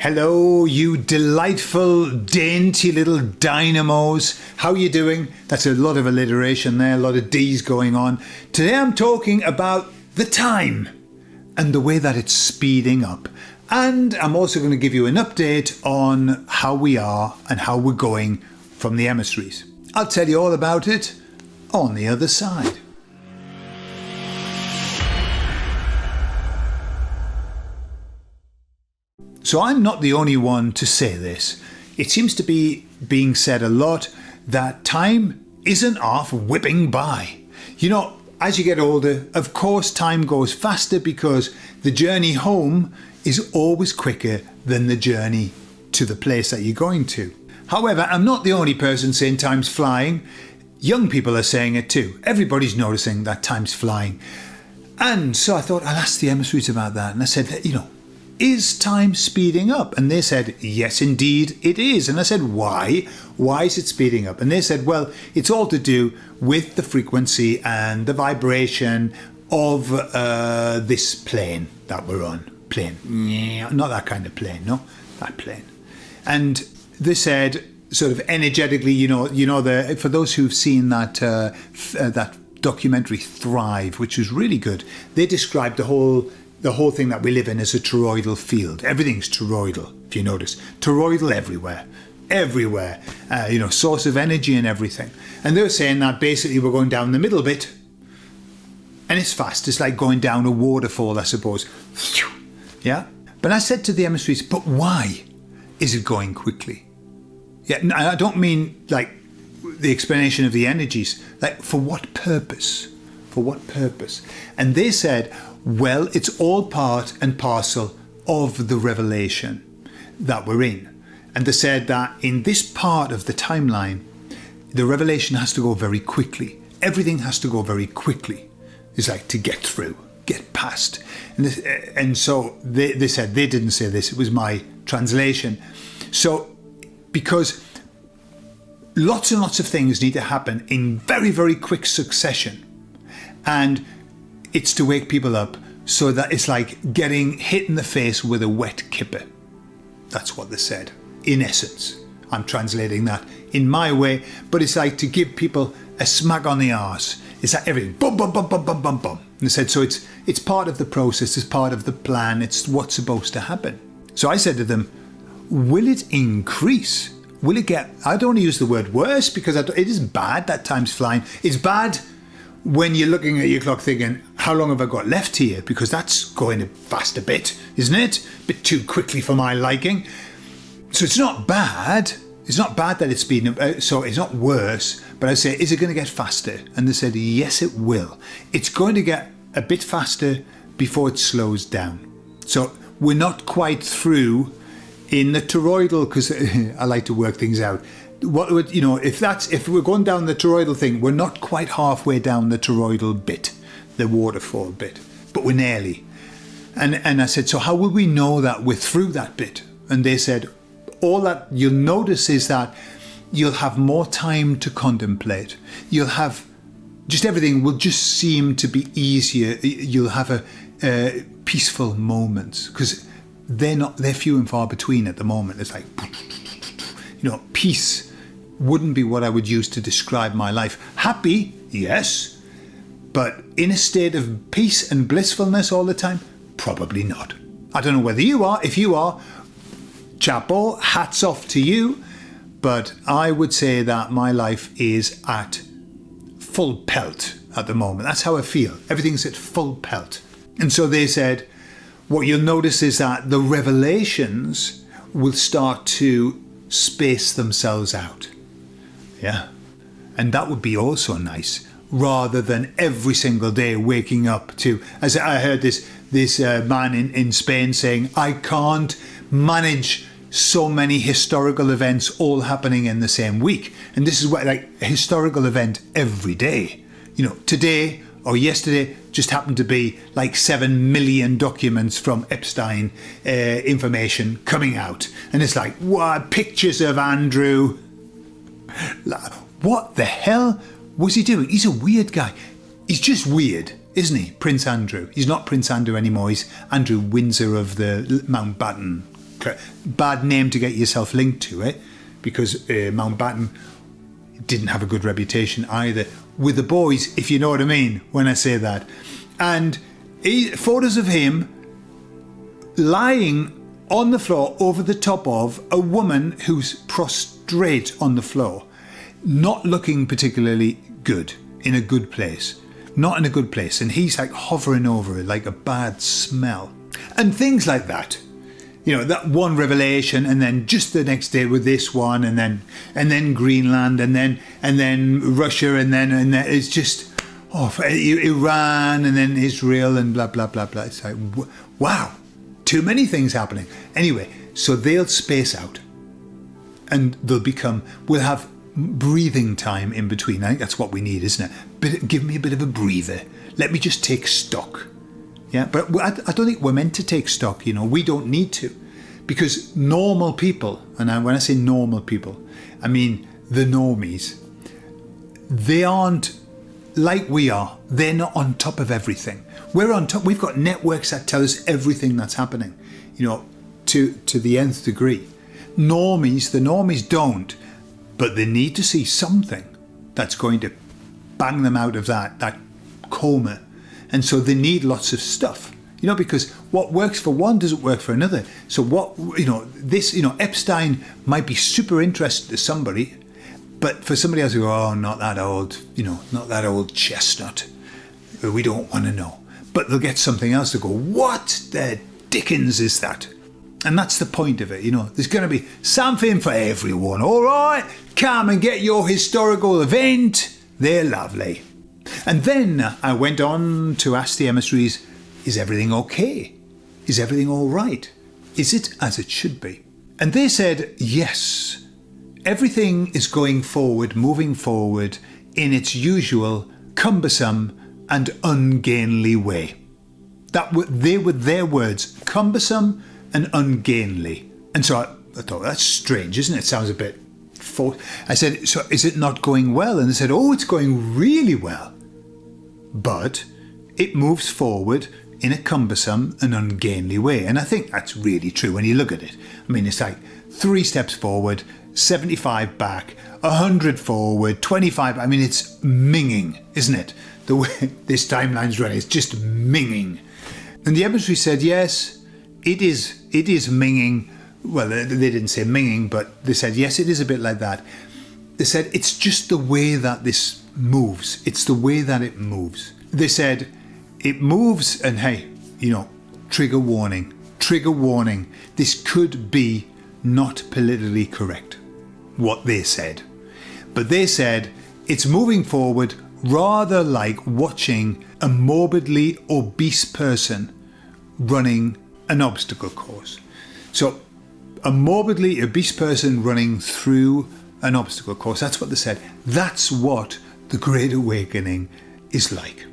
Hello, you delightful, dainty little dynamos. How are you doing? That's a lot of alliteration there, a lot of D's going on. Today I'm talking about the time and the way that it's speeding up. And I'm also going to give you an update on how we are and how we're going from the emissaries. I'll tell you all about it on the other side. So I'm not the only one to say this. It seems to be being said a lot that time isn't off whipping by. You know, as you get older, of course time goes faster because the journey home is always quicker than the journey to the place that you're going to. However, I'm not the only person saying time's flying. Young people are saying it too. Everybody's noticing that time's flying. And so I thought I'll ask the emissaries about that. And I said, is time speeding up? And they said, yes, indeed it is. And I said, why? Why is it speeding up? And they said, well, it's all to do with the frequency and the vibration of this plane that we're on. Plane. Yeah, not that kind of plane, no, that plane. And they said, sort of energetically, for those who've seen that that documentary Thrive, which was really good, they described the whole thing that we live in as a toroidal field. Everything's toroidal, if you notice. Toroidal everywhere. Source of energy and everything. And they were saying that basically we're going down the middle bit, and it's fast. It's like going down a waterfall, I suppose. Yeah. But I said to the emissaries, but why is it going quickly? Yeah, I don't mean like the explanation of the energies. Like, for what purpose? For what purpose? And they said, well, it's all part and parcel of the revelation that we're in. And they said that in this part of the timeline, the revelation has to go very quickly. Everything has to go very quickly. It's like to get through, get past. And so they said, they didn't say this, it was my translation. So, because lots and lots of things need to happen in very, very quick succession. And it's to wake people up so that it's like getting hit in the face with a wet kipper. That's what they said, in essence. I'm translating that in my way, but it's like to give people a smack on the arse. It's like everything, bum, bum, bum, bum, bum, bum, bum. And they said, so it's part of the process, it's part of the plan, it's what's supposed to happen. So I said to them, will it increase? Will it get, I don't want to use the word worse because it is bad that time's flying. It's bad when you're looking at your clock thinking, how long have I got left here? Because that's going fast a bit, isn't it? A bit too quickly for my liking. So it's not bad. It's not bad that it's speeding up. So it's not worse. But I say, is it going to get faster? And they said, yes, it will. It's going to get a bit faster before it slows down. So we're not quite through in the toroidal, because I like to work things out. What would, if we're going down the toroidal thing, we're not quite halfway down the toroidal bit, the waterfall bit, but we're nearly. And I said, so how will we know that we're through that bit? And they said, all that you'll notice is that you'll have more time to contemplate. You'll have, just everything will just seem to be easier. You'll have a peaceful moments, because they're few and far between at the moment. It's like, peace wouldn't be what I would use to describe my life. Happy, yes, but in a state of peace and blissfulness all the time, probably not. I don't know whether you are. If you are, chapeau, hats off to you. But I would say that my life is at full pelt at the moment. That's how I feel. Everything's at full pelt. And so they said, what you'll notice is that the revelations will start to space themselves out. Yeah. And that would be also nice, rather than every single day waking up to, as I heard this man in Spain saying, I can't manage so many historical events all happening in the same week. And this is what, like, a historical event every day. Today or yesterday just happened to be like 7 million documents from Epstein information coming out. And it's like, what, pictures of Andrew. What the hell was he doing? He's a weird guy. He's just weird, isn't he? Prince Andrew. He's not Prince Andrew anymore. He's Andrew Windsor of the Mountbatten bad name to get yourself linked to it, because Mountbatten didn't have a good reputation either with the boys, if you know what I mean when I say that. And photos of him lying on the floor over the top of a woman who's prostrate on the floor, not looking particularly good, in a good place. Not in a good place. And he's like hovering over it like a bad smell. And things like that. You know, that one revelation, and then just the next day with this one, and then Greenland, and then Russia, and then it's just Iran, and then Israel, and blah blah blah blah. It's like, wow, too many things happening. Anyway, so they'll space out, and we'll have breathing time in between. I think that's what we need, isn't it? Give me a bit of a breather. Let me just take stock. Yeah, but I don't think we're meant to take stock, you know. We don't need to. Because normal people, and when I say normal people, I mean the normies, they aren't like we are. They're not on top of everything. We're on top. We've got networks that tell us everything that's happening, you know, to the nth degree. The normies don't, but they need to see something that's going to bang them out of that coma. And so they need lots of stuff, you know, because what works for one doesn't work for another. So Epstein might be super interested to somebody, but for somebody else who not that old chestnut, we don't want to know. But they'll get something else to go, what the dickens is that? And that's the point of it, you know. There's going to be something for everyone, all right? Come and get your historical event. They're lovely. And then I went on to ask the emissaries, is everything okay? Is everything all right? Is it as it should be? And they said, yes, everything is going forward, moving forward in its usual cumbersome and ungainly way. They were their words, cumbersome and ungainly. And so I thought, that's strange, isn't it? It sounds a bit forced. I said, so is it not going well? And they said, oh, it's going really well. But it moves forward in a cumbersome and ungainly way. And I think that's really true when you look at it. I mean, it's like 3 steps forward, 75 back, 100 forward, 25. I mean, it's minging, isn't it? The way this timeline's running, it's just minging. And the emissary said, yes, it is minging. Well, they didn't say minging, but they said, yes, it is a bit like that. They said, it's just the way that this moves. It's the way that it moves. They said, it moves, and hey, you know, trigger warning. This could be not politically correct, what they said. But they said, it's moving forward rather like watching a morbidly obese person running an obstacle course. So, a morbidly obese person running through an obstacle course. That's what they said. That's what the Great Awakening is like.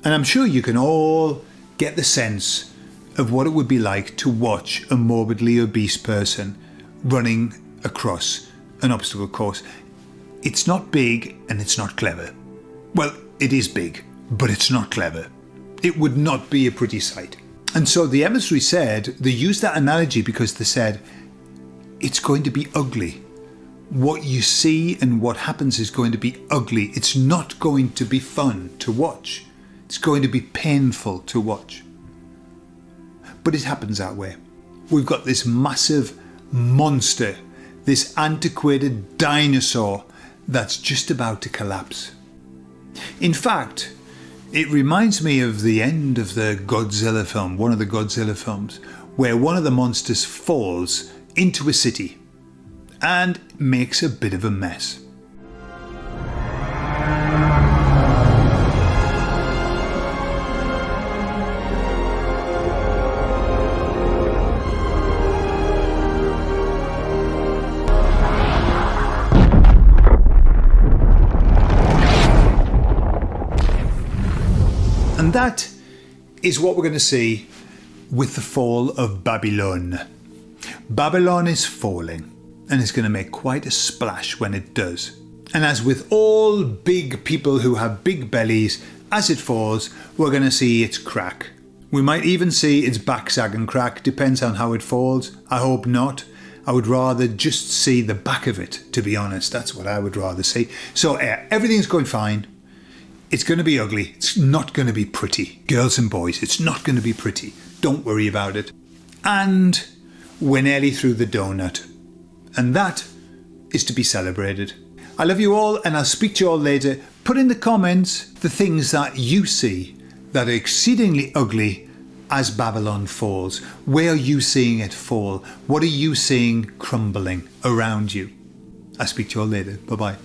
And I'm sure you can all get the sense of what it would be like to watch a morbidly obese person running across an obstacle course. It's not big and it's not clever. Well, it is big, but it's not clever. It would not be a pretty sight. And so the emissary said, they used that analogy because they said, it's going to be ugly. What you see and what happens is going to be ugly. It's not going to be fun to watch. It's going to be painful to watch. But it happens that way. We've got this massive monster, this antiquated dinosaur that's just about to collapse. In fact, it reminds me of the end of the Godzilla film, one of the Godzilla films, where one of the monsters falls into a city and makes a bit of a mess. And that is what we're going to see with the fall of Babylon. Babylon is falling, and it's going to make quite a splash when it does. And as with all big people who have big bellies, as it falls, we're going to see its crack. We might even see its back sag and crack, depends on how it falls. I hope not. I would rather just see the back of it, to be honest. That's what I would rather see. So everything's going fine. It's going to be ugly. It's not going to be pretty. Girls and boys, it's not going to be pretty. Don't worry about it. And we're nearly through the donut. And that is to be celebrated. I love you all, and I'll speak to you all later. Put in the comments the things that you see that are exceedingly ugly as Babylon falls. Where are you seeing it fall? What are you seeing crumbling around you? I'll speak to you all later. Bye-bye.